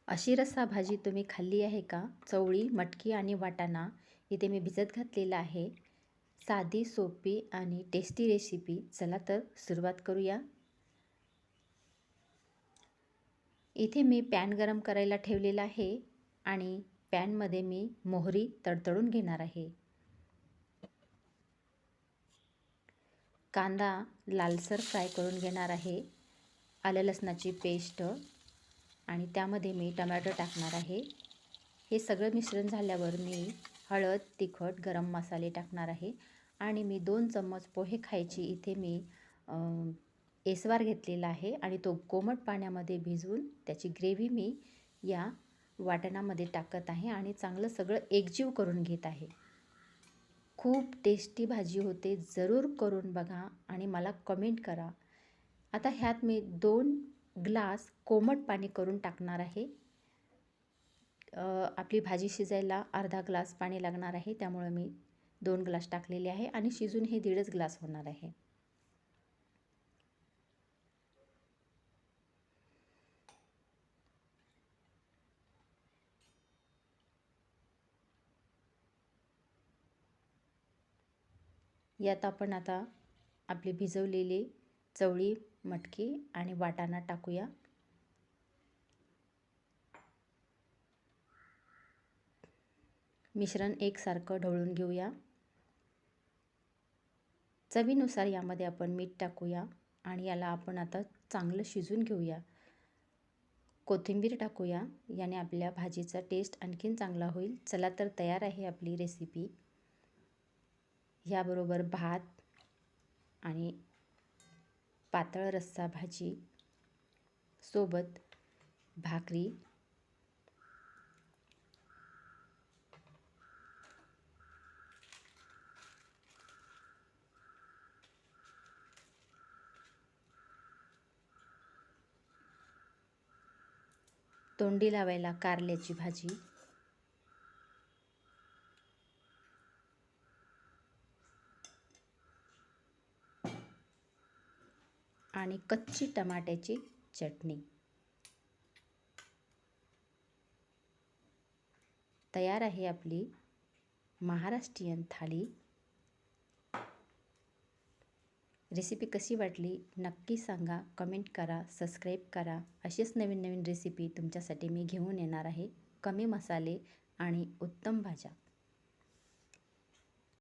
अशी रस्सा भाजी तुम्ही खाल्ली आहे का? चवळी, मटकी आणि वाटाणा इथे मी भिजत घातलेला आहे. साधी, सोपी आणि टेस्टी रेसिपी. चला तर सुरुवात करूया. इथे मी पॅन गरम करायला ठेवलेला आहे आणि पॅनमध्ये मी मोहरी तडतडून घेणार आहे. कांदा लालसर फ्राय करून घेणार आहे. आलं लसणाची पेस्ट आणि त्यामध्ये मी टमॅटो टाकणार आहे. हे सगळं मिश्रण झाल्यावर मी हळद, तिखट, गरम मसाले टाकणार आहे आणि मी 2 चम्मच पोहे खायची इथे मी एस्वार घेतलेला आहे आणि तो कोमट पाण्यामध्ये भिजवून त्याची ग्रेव्ही मी या वाटणामध्ये टाकत आहे आणि चांगलं सगळं एकजीव करून घेत आहे. खूप टेस्टी भाजी होते. जरूर करून बघा आणि मला कमेंट करा. आता ह्यात मी 2 ग्लास कोमट पाणी करून टाकणार आहे. आपली भाजी शिजायला अर्धा ग्लास पाणी लागणार आहे, त्यामुळे मी 2 ग्लास टाकलेले आहे आणि शिजून हे 1.5 ग्लास होणार आहे. यात आपण आता आपली भिजवलेली चवळी, मटकी आणि वाटाणा टाकूया. मिश्रण एकसारखं ढवळून घेऊया. चवीनुसार यामध्ये आपण मीठ टाकूया आणि याला आपण आता चांगलं शिजून घेऊया. कोथिंबीर टाकूया, याने आपल्या भाजीचा टेस्ट आणखीन चांगला होईल. चला तर तयार आहे आपली रेसिपी. ह्याबरोबर भात आणि पातळ रस्सा भाजी सोबत भाकरी, तोंडी लावायला कारल्याची भाजी, आणि कच्ची टमाट्याची चटणी. तयार आहे आपली महाराष्ट्रीयन थाळी. रेसिपी कशी वाटली नक्की सांगा, कमेंट करा, सबस्क्राईब करा. अशीच नवीन नवीन रेसिपी तुमच्यासाठी मी घेऊन येणार आहे. कमी मसाले आणि उत्तम भाज्या.